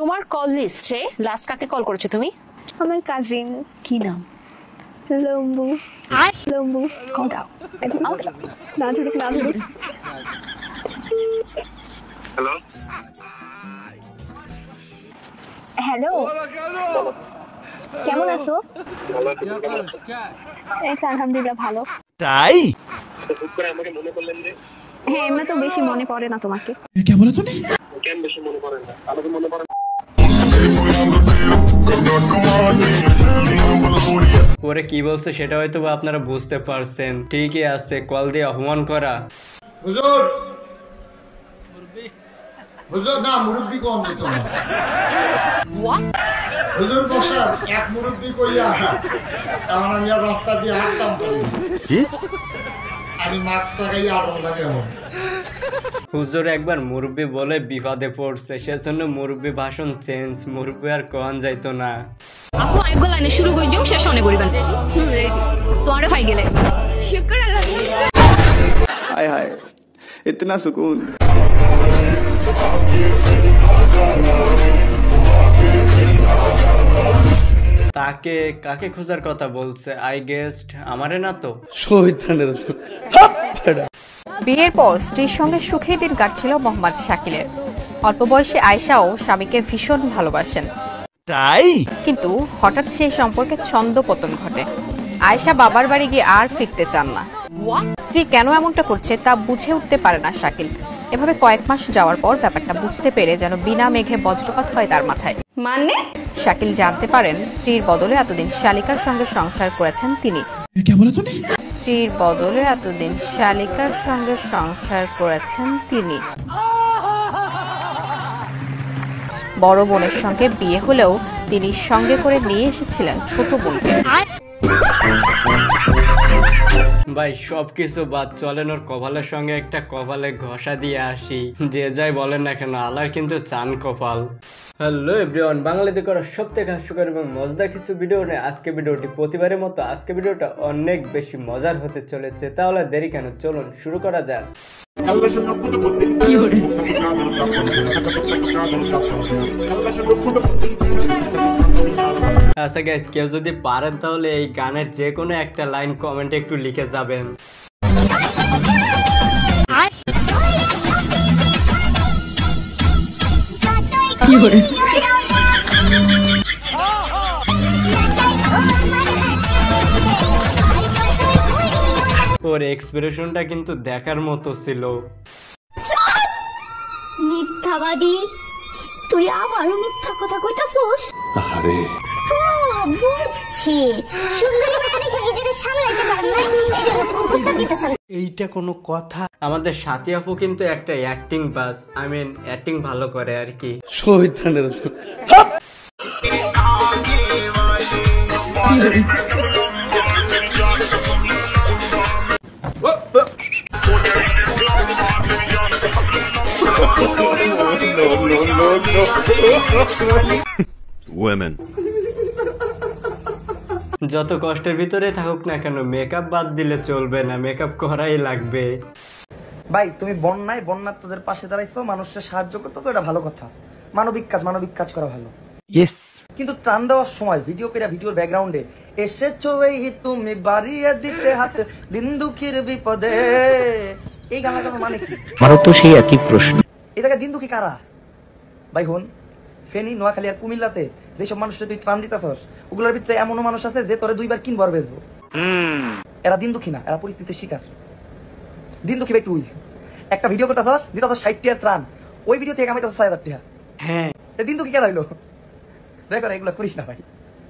তোমার কল লিস্টে লাস্ট কাকে কল করেছো তুমি? আমার কাজিন। কি নাম? লম্বু। লম্বু কল দাও। না ধরে না ধরে। হ্যালো হ্যালো, কেমন আছো? আলহামদুলিল্লাহ ভালো। তাই আমাকে মনে করলেন যে? হ্যাঁ, এমনি তো বেশি মনে পড়ে না তোমাকে। কেন বলো তুমি? কেন বেশি মনে পড়ে না? আমাকে মনে পড়ে। ওরে কি বলছে সেটা হয়তো আপনারা বুঝতে পারছেন। ঠিকই আছে, কল দিয়ে আহ্বান করা। হুজুর হুজুর না মুরব্বি কম দিত না। হুজুর বসার এক মুরব্বি কইয়া কারণ আমি আর রাস্তা দিয়ে হাঁটতাম কি আমি মাছ লাগাইয়া আড়ল লাগে। হুজুর একবার মুরব্বি বলে বিপদে পড়ছে, সেজন্য মুরব্বি ভাষণ চেঞ্জ। মুরব্বি আর কোন যাইতো না। আপু আরেকবার লাইনে শুরু কই দিও, শেষ অনেক করিবেন তোরে ফাই গেলে। শুকর আল্লাহ। हाय हाय इतना सुकून। তাকে কাকে খোঁজার কথা বলছে? আই গেস্ট আমারে না তো। বিয়ের পর স্ত্রীর সঙ্গে সুখের দিন কাটছিল মোহাম্মদ শাকিলের। অল্প বয়সে আয়েশাও স্বামীকে ভীষণ ভালোবাসেন, তাই কিন্তু হঠাৎ সেই সম্পর্কে ছন্দপতন ঘটে। আয়েশা বাবার বাড়ি গিয়ে আর ফিরতে চান না। স্ত্রী কেন এমনটা করছে তা বুঝে উঠতে পারে না শাকিল। এভাবে কয়েক মাস যাওয়ার পর ব্যাপারটা বুঝতে পেরে যেন বিনা মেঘে বজ্রপাত হয় তার মাথায়। মানে শাকিল জানতে পারেন স্ত্রীর বদলে এতদিন শালিকার সঙ্গে সংসার করেছেন তিনি। স্ত্রীর বদলে এতদিন শালিকার সঙ্গে সংসার করেছেন তিনি। বড় বোনের সঙ্গে বিয়ে হলেও তিনি সঙ্গে করে নিয়ে এসেছিলেন ছোট বোনকে। ভাই সবকিছু বাদ, চলেন ওর কপালের সঙ্গে একটা কপালে ঘষা দিয়ে আসি। যে যাই বলেন না কেন, আলার কিন্তু চান কপাল। হ্যালো এভরিওয়ান, বাঙালিতে করা সব থেকে হাস্যকর এবং মজাদার কিছু ভিডিও নিয়ে আজকে ভিডিওটি। প্রতিবারের মতো আজকে ভিডিওটা অনেক বেশি মজার হতে চলেছে, তাহলে দেরি কেন, চলুন শুরু করা যাক। আচ্ছা গাইস, কেউ যদি পারেন তাহলে এই গানের যে কোনো একটা লাইন কমেন্টে একটু লিখে যাবেন। ওর এক্সপ্রেশনটা কিন্তু দেখার মতো ছিল। মিথ্যাবাদী, তুই আবারও মিথ্যা কথা কইতাছস? আরে বুঝছি, সুন্দরী হয়ে দেখে নিজেকে সামলাইতে পারেন না, এজন্য কুকুরটা দিতেছেন। এইটা কোনো কথা? আমাদের সাথী আপু কিন্তু একটা অ্যাক্টিং বাস, আই মিন অ্যাক্টিং ভালো করে আর কি। women যত কষ্টের ভিতরে থাকুক না কেন, মেকআপ বাদ দিলে চলবে না, মেকআপ করাই লাগবে। ভাই তুমি বন্যার্থদের পাশে দাঁড়াইছো, মানুষের সাহায্য করতে, তো এটা ভালো কথা। মানবিক কাজ করা ভালো। ইয়েস, কিন্তু ত্রাণ দেওয়ার সময় ভিডিও করে ভিডিওর ব্যাকগ্রাউন্ডে এসেছো এই তুমি বাড়িয়ে দিতে হাত দিন দুঃখীর বিপদে, এই গান লাগানোর মানে কি? আমারও তো সেই একই প্রশ্ন। এই জায়গায় দিন দুঃখী কারা? ভাই হন, ফেনী, নোয়াখালী আর কুমিল্লাতে যেসব মানুষটা তুই ত্রাণ দিতেছস, ওগুলোর ভিতরে এমনও মানুষ আছে যে তোরে 2 বার কিনবো আর বেচবো। এরা দিন দুঃখী না, এরা পরিস্থিতির শিকার। দিন দুঃখী ভাই তুই একটা ভিডিও করতেছস, দিতেছস 60 টাকার ত্রাণ, ওই ভিডিও থেকে কামাইতেছস 6000 টাকা। হ্যাঁ দিন দুঃখী কেন হইলো? দেখো এগুলো করিস না ভাই,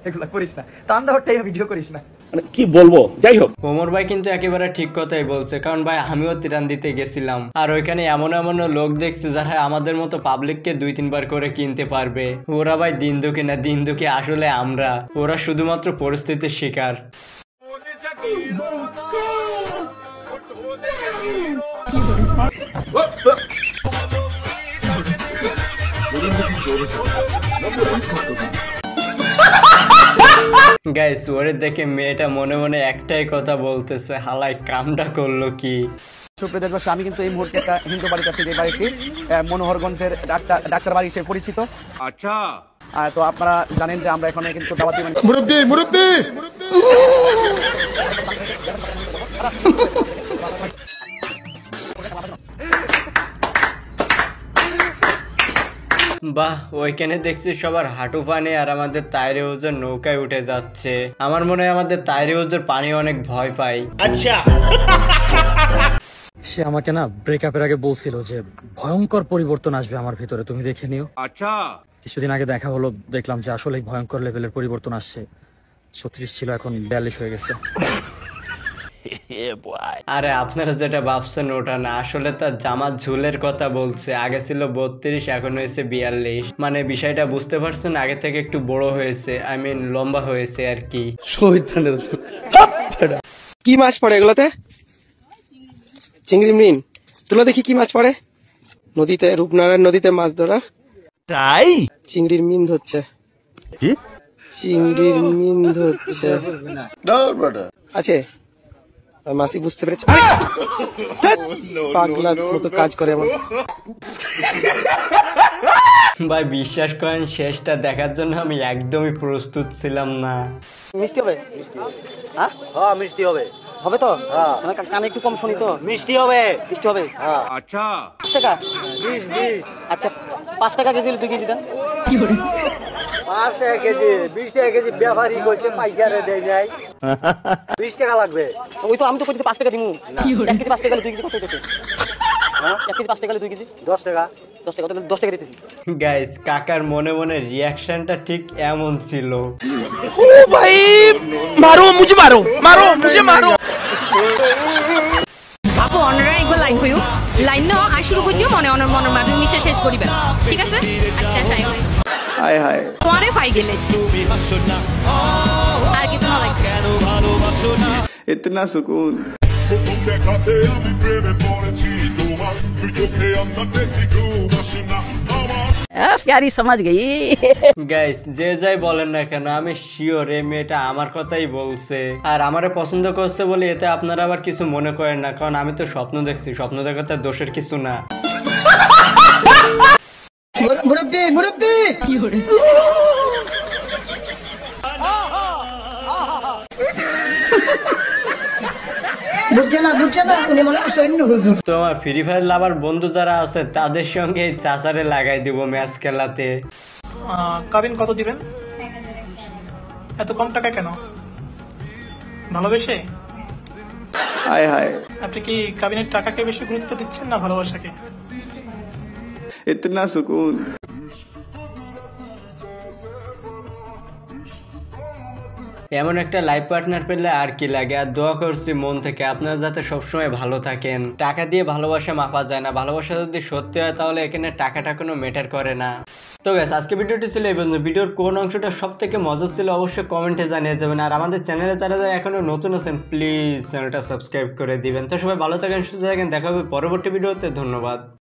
এগুলো করিস না, ত্রাণ দেওয়ার টাইমে ভিডিও করিস না। মানে কি বলবো, যাই হোক। ওমর ভাই কিন্তু একেবারে ঠিক কথাই বলছে, কারণ ভাই আমিও ত্রাণ দিতে গেছিলাম, আর ওইখানে এমন লোক দেখছে যারা আমাদের মতো পাবলিককে 2-3 বার করে কিনতে পারবে। ওরা ভাই দিন দুঃখী না, দিন দুঃখী আসলে আমরা, ওরা শুধুমাত্র পরিস্থিতির শিকার। গাইস ওরে দেখে মেয়েটা মনে মনে একটাই কথা বলতেছে, হালাই কামটা করলো কি। সুপ্রিয় দেশবাসী, আমি কিন্তু এই মুহূর্তে একটা হিন্দু বাড়িতে আছি, যে বাড়িটি মনোহরগঞ্জের ডাক্তার বাড়ি হিসেবে পরিচিত। আচ্ছা, তো আপনারা জানেন যে আমরা এখানে কিন্তু দাওয়াতি মুরব্বি বাহ, ওইখানে দেখছি সবার হাঁটু পানি আর আমাদের তাইরে হুজুর নৌকায় উঠে যাচ্ছে। আমার মনে হয় আমাদের তাইরে হুজুর পানি অনেক ভয় পায়। আচ্ছা, সে আমাকে না ব্রেকআপের আগে বলছিল যে ভয়ঙ্কর পরিবর্তন আসবে আমার ভিতরে, তুমি দেখে নিও। আচ্ছা, কিছুদিন আগে দেখা হলো, দেখলাম যে আসলে ভয়ঙ্কর লেভেলের পরিবর্তন আসছে। 36 ছিল, এখন 42 হয়ে গেছে। আরে আপনারা যেটা ভাবছেন ওটা না, আসলে তার জামা ঝুলের কথা বলছে। আগে ছিল 32, এখন হয়েছে 42। মানে বিষয়টা বুঝতে পারছেন, আগে থেকে একটু বড় হয়েছে, আই মিন লম্বা হয়েছে আর কি। কি মাছ পড়ে এগুলোতে? চিংড়ি মিন। তুলো দেখি কি মাছ পড়ে নদীতে, রূপনারায়ণ নদীতে মাছ ধরা। তাই চিংড়ির মিন ধরছে। কি চিংড়ির মিন ধরছে আছে? মাসি বুঝতে পেরেছে, পাগলার মতো কাজ করে আমার। ভাই বিশ্বাস করেন, শেষটা দেখার জন্য আমি একদমই প্রস্তুত ছিলাম না। মিষ্টি হবে? হ্যাঁ, মিষ্টি হবে। হবে তো? কানে একটু কম শুনি তো। মিষ্টি হবে, মিষ্টি হবে। আচ্ছা, 5 টাকা? 20। আচ্ছা, 5 টাকা কেজি 2 কেজি দেন। 5 টাকা কেজি, 20 টাকা কেজি ব্যাপারী করছে, পাইকারে দেয় নাই। 20 টাকা লাগবে। ওই তো আমি তো কইছি 5 টাকা দিমু। 1 কেজি 5 টাকা 2 কেজি কত হইতেছে? হ্যাঁ, 1 কেজি 5 টাকা 2 কেজি 10 টাকা। 10 টাকা, তাহলে 10 টাকা দিতেছি। গাইস, কাকার মনে মনে রিয়াকশনটা ঠিক এমন ছিল। ও ভাই, মারো মুঝে, মারো মারো মুঝে, মারো। আপু অনরা এগুলো লাইন হইও লাইন না আর শুরু করি দিও, মনে মনের মাধ্যমে মিশে শেষ করিবে, ঠিক আছে? আচ্ছা, তাই হয়। হায় হায়, তোমারে ফাই গেলে আর কিছু না লাগে। ইতনা সুকুন। प्यारी समझ गई। গাইস, যে যাই বলেন না কেন, আমি শিওর এই মেয়েটা আমার কথাই বলছে আর আমারে পছন্দ করছে বলে এতে আপনারা আবার কিছু মনে করেন না, কারণ আমি তো স্বপ্ন দেখছি, স্বপ্ন দেখাতে দোষের কিছু না। মুরব্বি মুরব্বি কি হরে? তোমার ফ্রি ফায়ার লাভার বন্ধু যারা আছে তাদের সঙ্গে চাচারে লাগাই দিব ম্যাচ খেলাতে। কাবিন কত দিবেন? এত কম টাকা কেন? ভালোবেসে? হায় হায়, আপনি কি কাবিনের টাকাকে বেশি গুরুত্ব দিচ্ছেন না ভালোবাসাকে? ইতনা সুকুন। এমন একটা লাইফ পার্টনার পেলে আর কি লাগে। আর দোয়া করছি মন থেকে আপনারা যাতে সবসময় ভালো থাকেন। টাকা দিয়ে ভালোবাসা মাপা যায় না, ভালোবাসা যদি সত্যি হয় তাহলে এখানে টাকাটা কোনো ম্যাটার করে না। তো গাইস, আজকে ভিডিওটি ছিল এই পর্যন্ত। ভিডিওর কোন অংশটা সব থেকে মজা ছিল অবশ্যই কমেন্টে জানিয়ে যাবেন। আর আমাদের চ্যানেলে যারা যারা এখনো নতুন আছেন প্লিজ চ্যানেলটা সাবস্ক্রাইব করে দিবেন। তো সবাই ভালো থাকেন, সুস্থ থাকেন, দেখা হবে পরবর্তী ভিডিওতে। ধন্যবাদ।